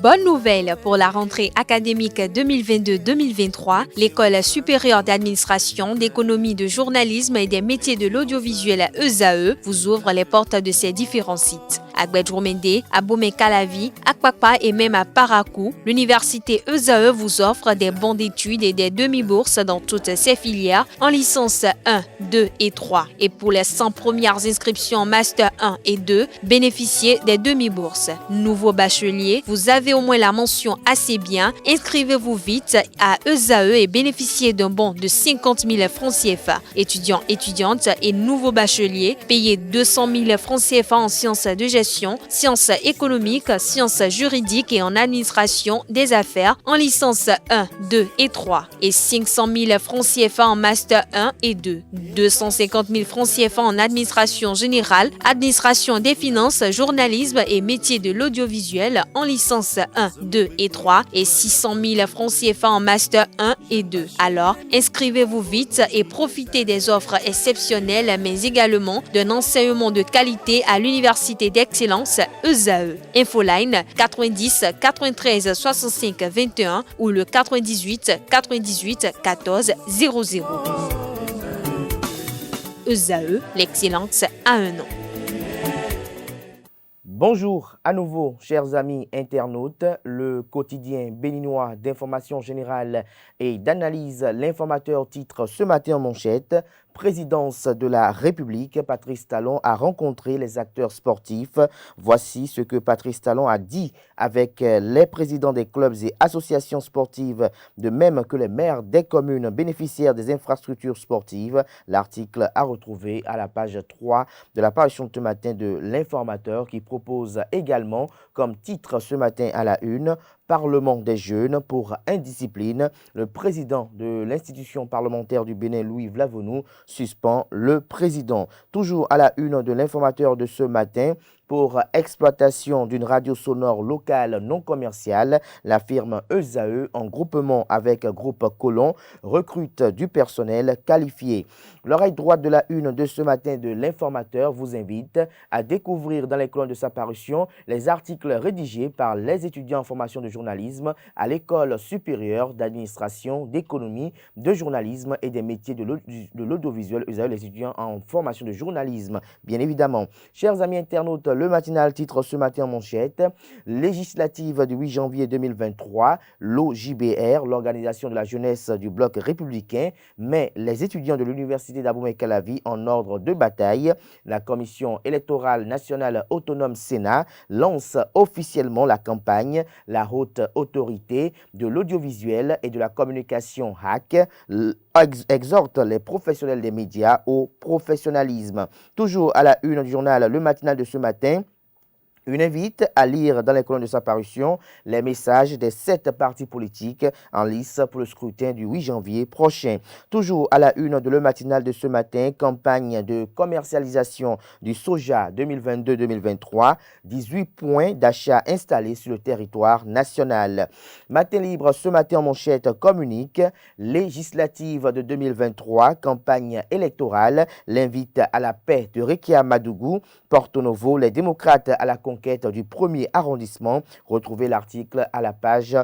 Bonne nouvelle pour la rentrée académique 2022-2023, l'École supérieure d'administration, d'économie, de journalisme et des métiers de l'audiovisuel ESAE vous ouvre les portes de ses différents sites. À Gbedjomende, à Bomé-Calavi, à Kpakpa et même à Parakou, l'université ESAE vous offre des bons d'études et des demi-bourses dans toutes ses filières en licence 1, 2 et 3. Et pour les 100 premières inscriptions en master 1 et 2, bénéficiez des demi-bourses. Nouveau bachelier, vous avez au moins la mention assez bien. Inscrivez-vous vite à ESAE et bénéficiez d'un bon de 50 000 francs CFA. Étudiants, étudiantes et nouveaux bacheliers, payez 200 000 francs CFA en sciences de gestion, sciences économiques, sciences juridiques et en administration des affaires en licence 1, 2 et 3 et 500 000 francs CFA en master 1 et 2, 250 000 francs CFA en administration générale, administration des finances, journalisme et métiers de l'audiovisuel en licence 1, 2 et 3 et 600 000 francs CFA en master 1 et 2. Alors, inscrivez-vous vite et profitez des offres exceptionnelles mais également d'un enseignement de qualité à l'université d'excellence ESAE. Infoline 90 93 65 21 ou le 98 98 14 00. ESAE, l'excellence à un nom. Bonjour à nouveau, chers amis internautes. Le quotidien béninois d'information générale et d'analyse, l'informateur titre ce matin en manchette: Présidence de la République, Patrice Talon a rencontré les acteurs sportifs. Voici ce que Patrice Talon a dit avec les présidents des clubs et associations sportives, de même que les maires des communes bénéficiaires des infrastructures sportives. L'article à retrouver à la page 3 de la parution de ce matin de l'informateur, qui propose également comme titre ce matin à la une: Parlement des jeunes pour indiscipline. Le président de l'institution parlementaire du Bénin, Louis Vlavonou, suspend le président. Toujours à la une de l'informateur de ce matin: pour exploitation d'une radio sonore locale non commerciale, la firme ESAE, en groupement avec Groupe Colon, recrute du personnel qualifié. L'oreille droite de la une de ce matin de l'informateur vous invite à découvrir dans les colonnes de sa parution les articles rédigés par les étudiants en formation de journalisme à l'École supérieure d'administration, d'économie, de journalisme et des métiers de l'audiovisuel ESAE, les étudiants en formation de journalisme, bien évidemment. Chers amis internautes, le matinal titre ce matin en manchette: législative du 8 janvier 2023, l'OJBR, l'organisation de la jeunesse du bloc républicain, met les étudiants de l'université d'Abomey-Calavi en ordre de bataille. La commission électorale nationale autonome Sénat lance officiellement la campagne. La haute autorité de l'audiovisuel et de la communication HAC exhorte les professionnels des médias au professionnalisme. Toujours à la une du journal Le Matinal de ce matin, une invite à lire dans les colonnes de sa parution les messages des 7 partis politiques en lice pour le scrutin du 8 janvier prochain. Toujours à la une de Le Matinal de ce matin, campagne de commercialisation du soja 2022-2023, 18 points d'achat installés sur le territoire national. Matin Libre ce matin en manchette communique: législative de 2023, campagne électorale, l'invite à la paix de Rekia Madougou, Porto Novo, les démocrates à la conquête du premier arrondissement. Retrouvez l'article à la page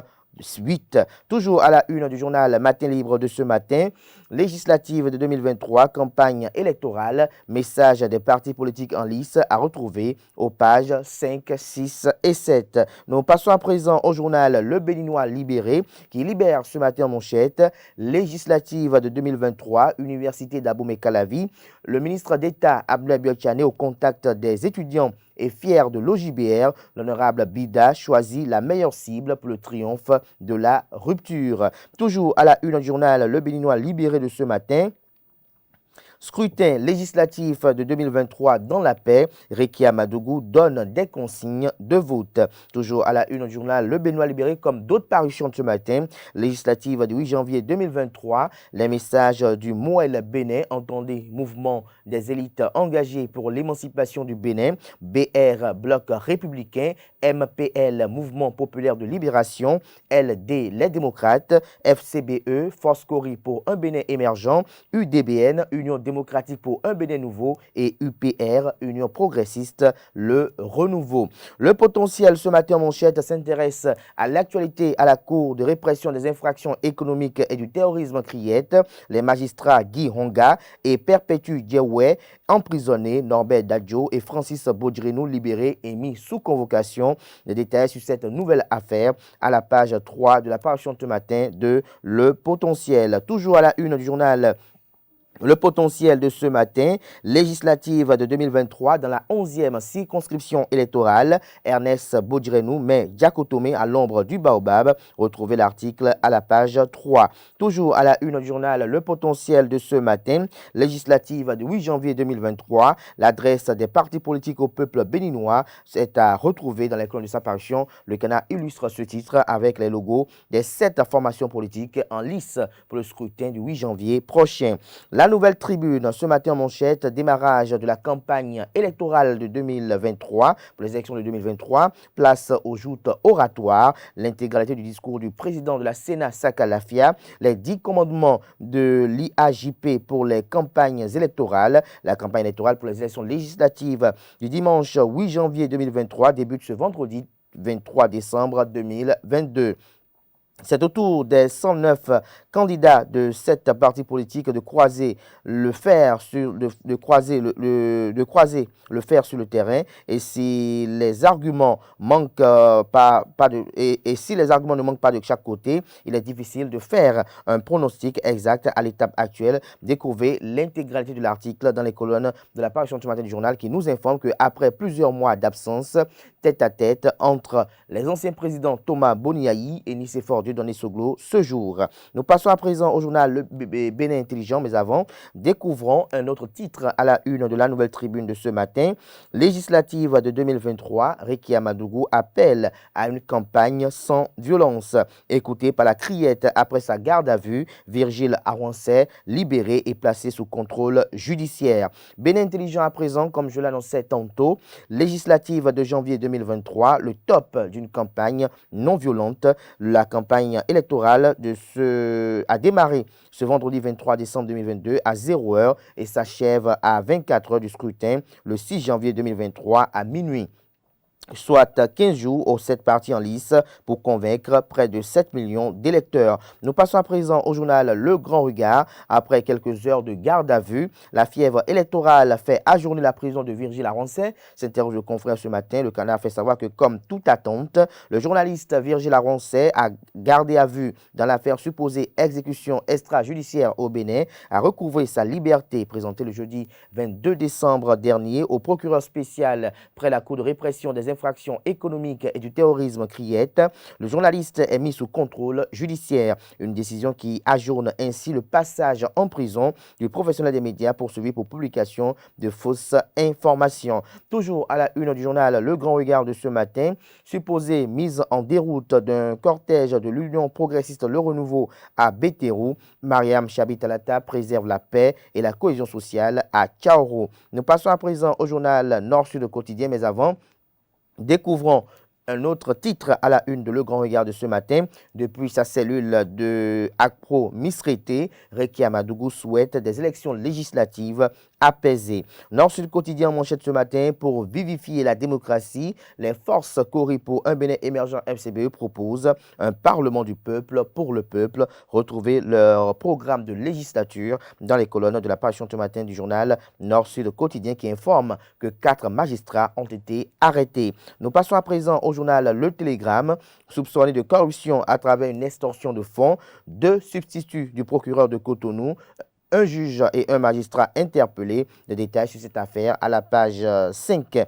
8. Toujours à la une du journal Matin Libre de ce matin, législative de 2023, campagne électorale, message des partis politiques en lice à retrouver aux pages 5, 6 et 7. Nous passons à présent au journal Le Béninois Libéré, qui libère ce matin en manchette: législative de 2023, Université d'Abomey-Calavi, le ministre d'État Abdoulaye Biotchane au contact des étudiants et fier de l'OJBR, l'honorable Bida choisit la meilleure cible pour le triomphe de la rupture. Toujours à la une du journal Le Béninois Libéré de ce matin, scrutin législatif de 2023 dans la paix, Rekia Madougou donne des consignes de vote. Toujours à la une du journal Le Béninois Libéré, comme d'autres parutions de ce matin, législative du 8 janvier 2023, les messages du Moël Bénin, entendez mouvement des élites engagées pour l'émancipation du Bénin, BR Bloc républicain, MPL Mouvement populaire de libération, LD les démocrates, FCBE Force Cori pour un Bénin émergent, UDBN Union démocratique démocratique pour un Bénin nouveau et UPR, Union progressiste, le renouveau. Le potentiel ce matin en manchette s'intéresse à l'actualité à la Cour de répression des infractions économiques et du terrorisme criette. Les magistrats Guy Honga et Perpétue Djewé emprisonnés, Norbert Dadjo et Francis Bodjrenou libérés et mis sous convocation. Les détails sur cette nouvelle affaire à la page 3 de la parution ce matin de Le Potentiel. Toujours à la une du journal Le Potentiel de ce matin, législative de 2023 dans la 11e circonscription électorale, Ernest Bodjrenou met Diakotomé à l'ombre du baobab. Retrouvez l'article à la page 3. Toujours à la une du journal Le Potentiel de ce matin, législative du 8 janvier 2023, l'adresse des partis politiques au peuple béninois est à retrouver dans les colonnes de sa parution. Le Canard illustre ce titre avec les logos des 7 formations politiques en lice pour le scrutin du 8 janvier prochain. La Nouvelle Tribune, ce matin en manchette, démarrage de la campagne électorale de 2023, pour les élections de 2023, place aux joutes oratoires, l'intégralité du discours du président de la Sénat, Saka Lafia, les 10 commandements de l'IAJP pour les campagnes électorales. La campagne électorale pour les élections législatives du dimanche 8 janvier 2023 débute ce vendredi 23 décembre 2022. C'est au tour des 109 candidats de 7 partis politiques de croiser le fer sur le terrain, et si les arguments manquent si les arguments ne manquent pas de chaque côté, il est difficile de faire un pronostic exact à l'étape actuelle. Découvrez l'intégralité de l'article dans les colonnes de la parution du matin du journal qui nous informe qu'après plusieurs mois d'absence tête à tête entre les anciens présidents Thomas Boniaï et Nicéphore Dieudonné Soglo ce jour. Nous passons à présent au journal Le Bénin Intelligent, mais avant, découvrons un autre titre à la une de la Nouvelle Tribune de ce matin. Législative de 2023, Réki Amadougou appelle à une campagne sans violence. Écouté par la criette après sa garde à vue, Virgile Arouansay, libéré et placé sous contrôle judiciaire. Bénin Intelligent à présent, comme je l'annonçais tantôt, législative de janvier 2023, le top d'une campagne non violente. La campagne électorale a démarré ce vendredi 23 décembre 2022 à 0h et s'achève à 24h du scrutin le 6 janvier 2023 à minuit. Soit 15 jours aux 7 partis en lice pour convaincre près de 7 millions d'électeurs. Nous passons à présent au journal Le Grand Regard. Après quelques heures de garde à vue, la fièvre électorale fait ajourner la prison de Virgile Arouansay. S'interroge le confrère ce matin. Le Canard fait savoir que, comme toute attente, le journaliste Virgile Arouansay a gardé à vue dans l'affaire supposée exécution extrajudiciaire au Bénin, a recouvré sa liberté, présentée le jeudi 22 décembre dernier au procureur spécial près la Cour de répression des infractions économiques et du terrorisme criette. Le journaliste est mis sous contrôle judiciaire. Une décision qui ajourne ainsi le passage en prison du professionnel des médias poursuivi pour publication de fausses informations. Toujours à la une du journal Le Grand Regard de ce matin, supposée mise en déroute d'un cortège de l'Union progressiste Le Renouveau à Bétérou, Mariam Chabitalata préserve la paix et la cohésion sociale à Tchaoro. Nous passons à présent au journal Nord-Sud Quotidien, mais avant, découvrons un autre titre à la une de Le Grand Regard de ce matin. Depuis sa cellule de ACPRO Misrété, Réki Amadougou souhaite des élections législatives apaisées. Nord-Sud Quotidien manchette ce matin, pour vivifier la démocratie, les forces Cori pour un Bénin émergent FCBE proposent un Parlement du peuple pour le peuple. Retrouvez leur programme de législature dans les colonnes de la parution ce matin du journal Nord-Sud Quotidien qui informe que 4 magistrats ont été arrêtés. Nous passons à présent au journal Le Télégramme, soupçonné de corruption à travers une extorsion de fonds. 2 substituts du procureur de Cotonou, un juge et un magistrat interpellés. Les détails sur cette affaire à la page 5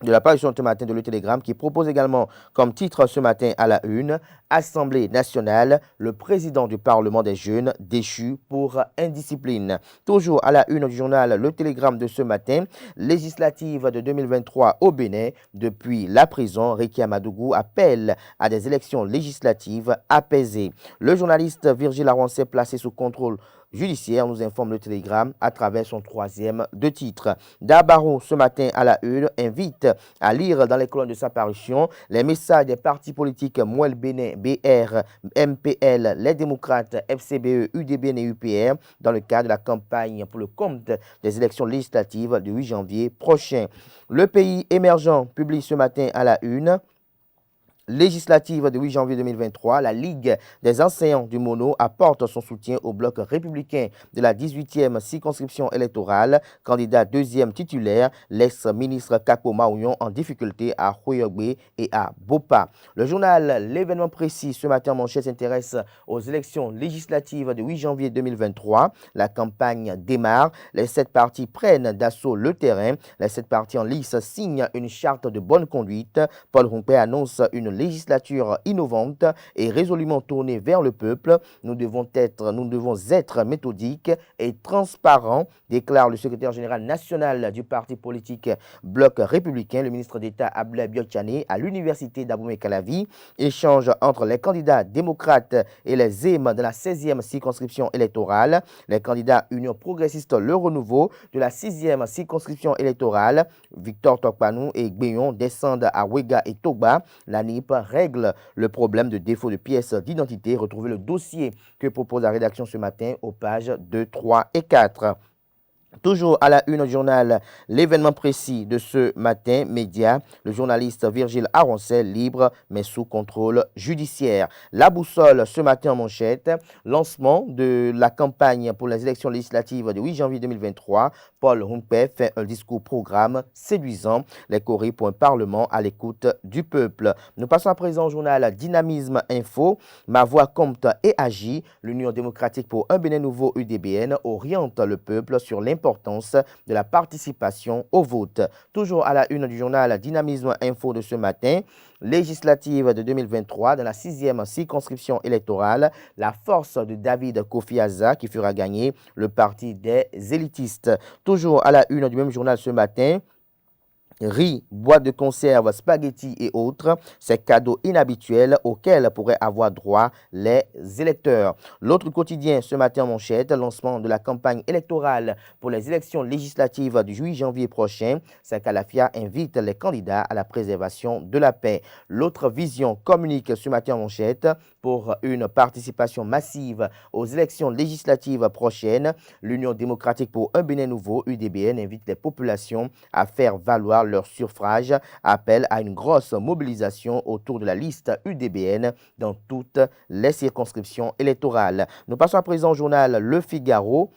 de la parution ce matin de Le Télégramme, qui propose également comme titre ce matin à la une, Assemblée nationale, le président du Parlement des jeunes déchu pour indiscipline. Toujours à la une du journal Le Télégramme de ce matin, législative de 2023 au Bénin, depuis la prison, Réki Amadougou appelle à des élections législatives apaisées. Le journaliste Virgile Arouansay placé sous contrôle judiciaire, nous informe le Télégramme à travers son troisième de titre. Dabaro, ce matin à la une, invite à lire dans les colonnes de sa parution les messages des partis politiques Mouel Bénin, BR, MPL, les démocrates, FCBE, UDBN et UPR dans le cadre de la campagne pour le compte des élections législatives du 8 janvier prochain. Le pays émergent publie ce matin à la une législative du 8 janvier 2023, la Ligue des enseignants du Mono apporte son soutien au bloc républicain de la 18e circonscription électorale. Candidat deuxième titulaire, l'ex-ministre Kako Maouyon en difficulté à Hoyogbe et à Bopa. Le journal L'événement précis ce matin en manchette s'intéresse aux élections législatives du 8 janvier 2023. La campagne démarre. Les 7 partis prennent d'assaut le terrain. Les 7 partis en lice signent une charte de bonne conduite. Paul Rompé annonce une législature innovante et résolument tournée vers le peuple. Nous devons être méthodiques et transparents, déclare le secrétaire général national du parti politique Bloc républicain, le ministre d'État Abdoulaye Biotchane, à l'université d'Abomey-Calavi. Échange entre les candidats démocrates et les EM de la 16e circonscription électorale. Les candidats Union progressiste Le Renouveau de la 6e circonscription électorale, Victor Tokpanou et Gbeyon, descendent à Ouéga et Toba. La NIP règle le problème de défaut de pièces d'identité. Retrouvez le dossier que propose la rédaction ce matin aux pages 2, 3 et 4. Toujours à la une du journal, l'événement précis de ce matin, média, le journaliste Virgile Aroncet, libre mais sous contrôle judiciaire. La boussole ce matin en manchette, lancement de la campagne pour les élections législatives du 8 janvier 2023. Paul Rompé fait un discours programme séduisant. Les Corées pour un parlement à l'écoute du peuple. Nous passons à présent au journal Dynamisme Info. Ma voix compte et agit. L'Union démocratique pour un Bénin nouveau UDBN oriente le peuple sur l'importance de la participation au vote. Toujours à la une du journal Dynamisme Info de ce matin, législative de 2023 dans la 6e circonscription électorale, la force de David Kofi Aza qui fera gagner le parti des élitistes. Toujours à la une du même journal ce matin, riz, boîtes de conserve, spaghettis et autres, ces cadeaux inhabituels auxquels pourraient avoir droit les électeurs. L'autre quotidien ce matin en manchette, lancement de la campagne électorale pour les élections législatives du 8 janvier prochain. Sakalafia invite les candidats à la préservation de la paix. L'autre vision communique ce matin en manchette pour une participation massive aux élections législatives prochaines. L'Union démocratique pour un Bénin nouveau, UDBN, invite les populations à faire valoir leur suffrage, appelle à une grosse mobilisation autour de la liste UDBN dans toutes les circonscriptions électorales. Nous passons à présent au journal Le Figaro.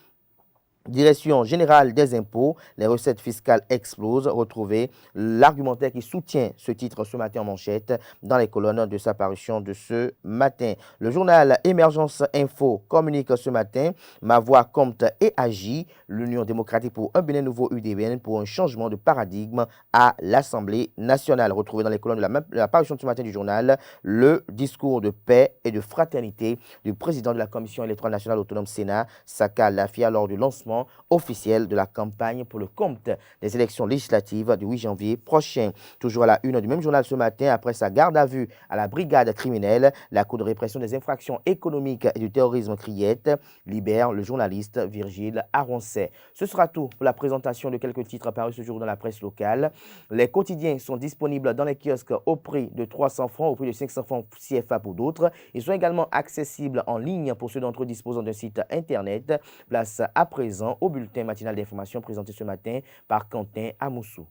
Direction générale des impôts, les recettes fiscales explosent. Retrouvez l'argumentaire qui soutient ce titre ce matin en manchette dans les colonnes de sa parution de ce matin. Le journal Émergence Info communique ce matin. Ma voix compte et agit. L'Union démocratique pour un Bénin nouveau UDBN pour un changement de paradigme à l'Assemblée nationale. Retrouvez dans les colonnes de la parution de ce matin du journal le discours de paix et de fraternité du président de la Commission électorale nationale autonome Sénat, Saka Lafia, lors du lancement officiel de la campagne pour le compte des élections législatives du 8 janvier prochain. Toujours à la une du même journal ce matin, après sa garde à vue à la brigade criminelle, la Cour de répression des infractions économiques et du terrorisme Criette libère le journaliste Virgile Aroncet. Ce sera tout pour la présentation de quelques titres parus ce jour dans la presse locale. Les quotidiens sont disponibles dans les kiosques au prix de 300 francs, au prix de 500 francs CFA pour d'autres. Ils sont également accessibles en ligne pour ceux d'entre eux disposant d'un site internet. Place à présent au bulletin matinal d'information présenté ce matin par Quentin Amoussou.